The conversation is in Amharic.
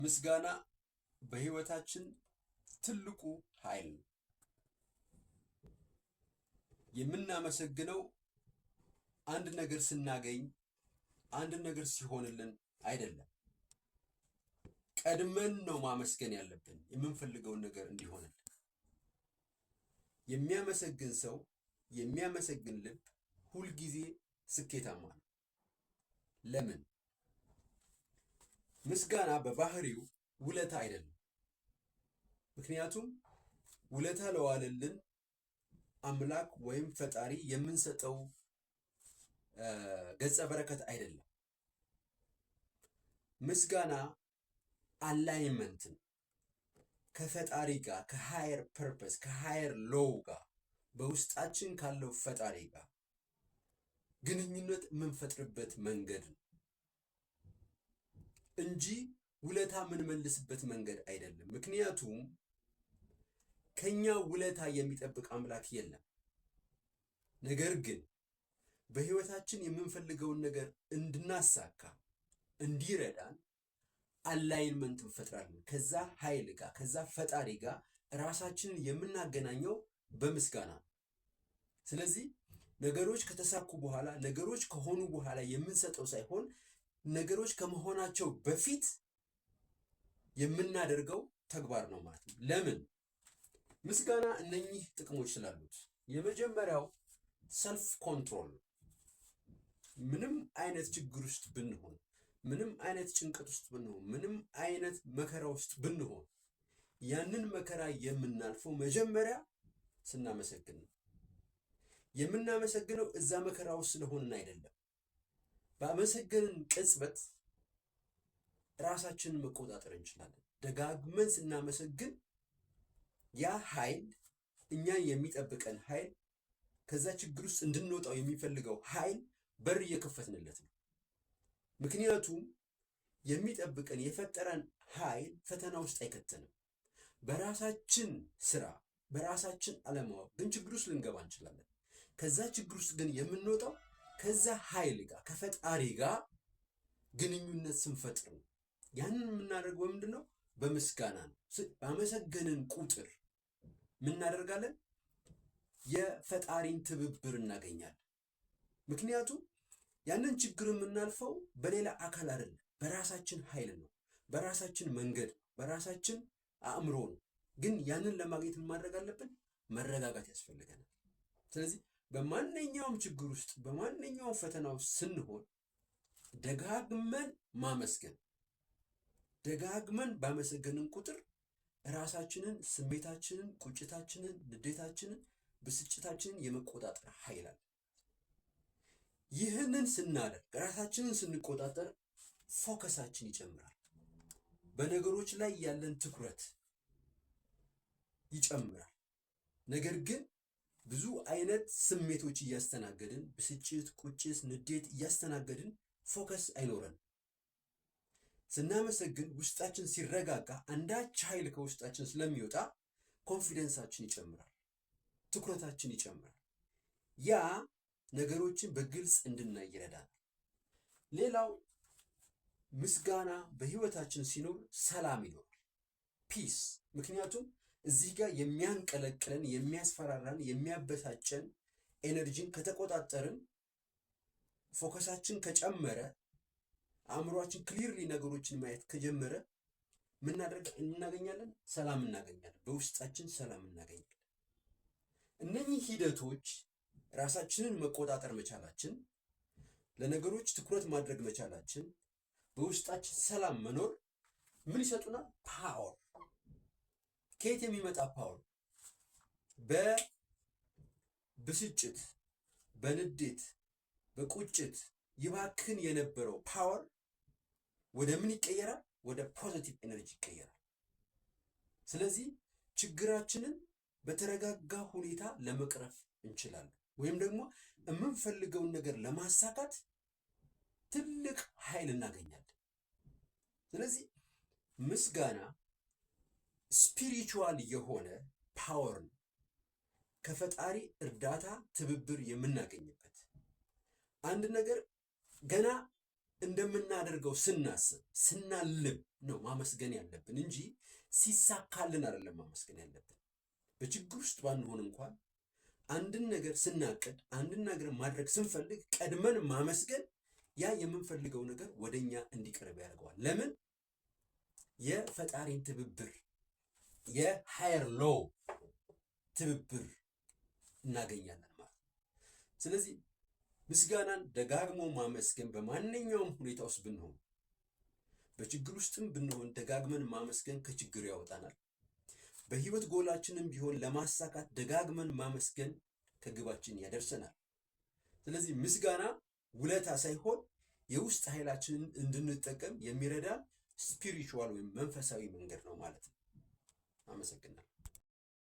ምስጋና በህይወታችን ትልቁ ኃይል ነው። የምናመሰግነው አንድ ነገር ስናገኝ፣ አንድ ነገር ሲሆንልን አይደለም። ቀድመን ነው ማመስገን ያለብን የምንፈልገውን ነገር እንዲሆንልን። የሚያመሰግን ሰው፣ የሚያመሰግን ልብ ሁልጊዜ ስኬታማ ነው። ለምን? ምስጋና በባህሪው ውለታ አይደለም። ምክንያቱም ውለታ ለዋለልን አምላክ ወይም ፈጣሪ የምንሰጠው ገጸ በረከት አይደለም። ምስጋና አላይመንትን ከፈጣሪ ጋር ከሃየር ፐርፐስ ከሃየር ሎው ጋር በውስጣችን ካለው ፈጣሪ ጋር ግንኙነት የምንፈጥርበት መንገድ ነው እንጂ ውለታ የምንመልስበት መንገድ አይደለም። ምክንያቱም ከኛ ውለታ የሚጠብቅ አምላክ የለም። ነገር ግን በህይወታችን የምንፈልገውን ነገር እንድናሳካ እንዲረዳን አላይንመንት እንፈጥራለን። ከዛ ኃይል ጋር ከዛ ፈጣሪ ጋር ራሳችንን የምናገናኘው በምስጋና ነው። ስለዚህ ነገሮች ከተሳኩ በኋላ ነገሮች ከሆኑ በኋላ የምንሰጠው ሳይሆን ነገሮች ከመሆናቸው በፊት የምናደርገው ተግባር ነው ማለት ነው። ለምን? ምስጋና እነኚህ ጥቅሞች ስላሉት። የመጀመሪያው ሰልፍ ኮንትሮል። ምንም አይነት ችግር ውስጥ ብንሆን፣ ምንም አይነት ጭንቀት ውስጥ ብንሆን፣ ምንም አይነት መከራ ውስጥ ብንሆን ያንን መከራ የምናልፈው መጀመሪያ ስናመሰግን ነው። የምናመሰግነው እዛ መከራ ውስጥ ስለሆንን አይደለም። ባመሰገንን ቅጽበት ራሳችንን መቆጣጠር እንችላለን። ደጋግመን ስናመሰግን ያ ኃይል እኛ የሚጠብቀን ኃይል ከዛ ችግር ውስጥ እንድንወጣው የሚፈልገው ኃይል በር እየከፈትንለት ነው። ምክንያቱም የሚጠብቀን የፈጠረን ኃይል ፈተና ውስጥ አይከተንም። በራሳችን ስራ በራሳችን አለማወቅ ግን ችግር ውስጥ ልንገባ እንችላለን። ከዛ ችግር ውስጥ ግን የምንወጣው ከዛ ኃይል ጋር ከፈጣሪ ጋር ግንኙነት ስንፈጥር ነው። ያንን የምናደርገው ምንድን ነው? በምስጋና ነው። ባመሰገንን ቁጥር ምናደርጋለን? የፈጣሪን ትብብር እናገኛለን። ምክንያቱም ያንን ችግር የምናልፈው በሌላ አካል አይደለም፣ በራሳችን ኃይል ነው፣ በራሳችን መንገድ፣ በራሳችን አእምሮ ነው። ግን ያንን ለማግኘት ማድረግ አለብን፣ መረጋጋት ያስፈልገናል። ስለዚህ በማንኛውም ችግር ውስጥ በማንኛውም ፈተና ውስጥ ስንሆን ደጋግመን ማመስገን፣ ደጋግመን ባመሰገንን ቁጥር ራሳችንን፣ ስሜታችንን፣ ቁጭታችንን፣ ንዴታችንን፣ ብስጭታችንን የመቆጣጠር ኃይል አለ። ይህንን ስናደርግ ራሳችንን ስንቆጣጠር ፎከሳችን ይጨምራል። በነገሮች ላይ ያለን ትኩረት ይጨምራል። ነገር ግን ብዙ አይነት ስሜቶች እያስተናገድን ብስጭት፣ ቁጭት፣ ንዴት እያስተናገድን ፎከስ አይኖረንም። ስናመሰግን ውስጣችን ሲረጋጋ አንዳች ኃይል ከውስጣችን ስለሚወጣ ኮንፊደንሳችን ይጨምራል፣ ትኩረታችን ይጨምራል። ያ ነገሮችን በግልጽ እንድናይ ይረዳናል። ሌላው ምስጋና በህይወታችን ሲኖር ሰላም ይኖራል፣ ፒስ። ምክንያቱም እዚህ ጋር የሚያንቀለቅለን የሚያስፈራራን የሚያበሳጨን ኤነርጂን ከተቆጣጠርን ፎከሳችን ከጨመረ አእምሯችን ክሊርሊ ነገሮችን ማየት ከጀመረ እናገኛለን? ሰላም እናገኛለን። በውስጣችን ሰላም እናገኛለን። እነኚህ ሂደቶች ራሳችንን መቆጣጠር መቻላችን፣ ለነገሮች ትኩረት ማድረግ መቻላችን፣ በውስጣችን ሰላም መኖር ምን ይሰጡናል? ፓወር። ከየት የሚመጣ ፓወር? በብስጭት በንዴት በቁጭት ይባክን የነበረው ፓወር ወደ ምን ይቀየራል? ወደ ፖዚቲቭ ኤነርጂ ይቀየራል። ስለዚህ ችግራችንን በተረጋጋ ሁኔታ ለመቅረፍ እንችላለን፣ ወይም ደግሞ የምንፈልገውን ነገር ለማሳካት ትልቅ ኃይል እናገኛለን። ስለዚህ ምስጋና ስፒሪቹዋል የሆነ ፓወር ነው። ከፈጣሪ እርዳታ ትብብር የምናገኝበት አንድ ነገር ገና እንደምናደርገው ስናስብ ስናልም ነው ማመስገን ያለብን እንጂ ሲሳካልን አይደለም ማመስገን ያለብን። በችግር ውስጥ ባንሆን እንኳን አንድን ነገር ስናቅድ፣ አንድን ነገር ማድረግ ስንፈልግ ቀድመን ማመስገን ያ የምንፈልገው ነገር ወደኛ እንዲቀርብ ያደርገዋል። ለምን? የፈጣሪን ትብብር የሃየር ሎው ትብብር እናገኛለን ማለት ነው። ስለዚህ ምስጋናን ደጋግሞ ማመስገን በማንኛውም ሁኔታ ውስጥ ብንሆን፣ በችግር ውስጥም ብንሆን ደጋግመን ማመስገን ከችግር ያወጣናል። በህይወት ጎላችንም ቢሆን ለማሳካት ደጋግመን ማመስገን ከግባችን ያደርሰናል። ስለዚህ ምስጋና ውለታ ሳይሆን የውስጥ ኃይላችንን እንድንጠቀም የሚረዳ ስፒሪቹዋል ወይም መንፈሳዊ መንገድ ነው ማለት ነው። አመሰግናለሁ።